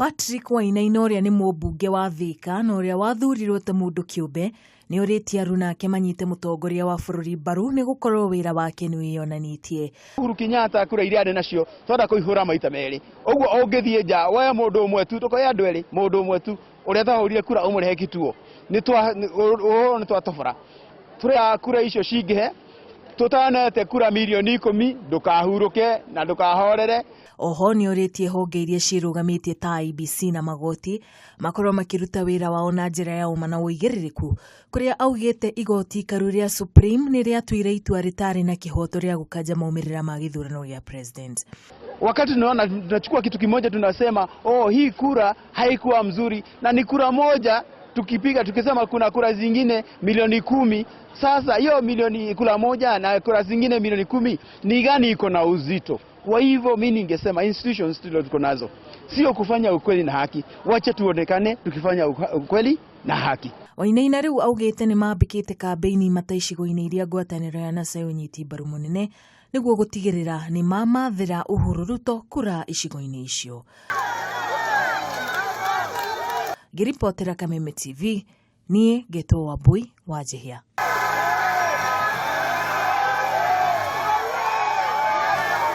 Patrick Wainaina ũrĩa nĩ mũmbunge wa Thika na ũrĩa wathurirwo ta mũndũ kĩũmbe nĩ ũrĩtie Aruna ake manyite mũtongoria wa bũrũri mbaru nĩ gũkorwo wĩra wake nĩ wĩyonanĩtie. Uhuru Kenyatta kura iria arĩ nacio twenda kũihũra maita merĩ. Ũguo ũngĩthiĩ nja woya mũndũ ũmwe tu tũkoya andũ erĩ mũndũ ũmwe tu ũrĩa tahũrire kura ũmũrehe kituo nĩ twatobora tũrĩa kura icio cingĩhe tutanete kura milioni 10 ndukahurũke na ndukahorere. Oho nĩ ũrĩtie honge iria ciĩrũgamĩtie ta IEBC na magoti makorwo makĩruta wĩra wao na njĩra ya ũma na ũigĩrĩrĩku, kũrĩa augĩte igoti ikaru rĩa Supreme nĩ rĩatuire itua rĩtarĩ na kĩhoto rĩa gũkanja maumĩrĩra ma gĩthurano gĩa president. Wakati tunaona tunachukua kitu kimoja tunasema hii kura haikuwa mzuri na ni kura moja, tukipiga tukisema kuna kura zingine milioni 10. Sasa hiyo milioni kura moja na kura zingine milioni 10 ni gani iko na uzito? Kwa hivyo mimi ningesema institutions tuko nazo sio kufanya ukweli na haki, wacha tuonekane tukifanya ukweli na haki. Wainaina rĩu augĩte nĩ mambĩkĩte kambeini mataicigo-inĩ iria ngwatanĩro ya NASA ũnyiti mbaru mũnene nĩguo gũtigĩrĩra nĩ mamathĩra Uhuru Ruto kura icigo-inĩ icio. Ngĩripotera Kameme TV, niĩ Getwo Wambui wa Njihia.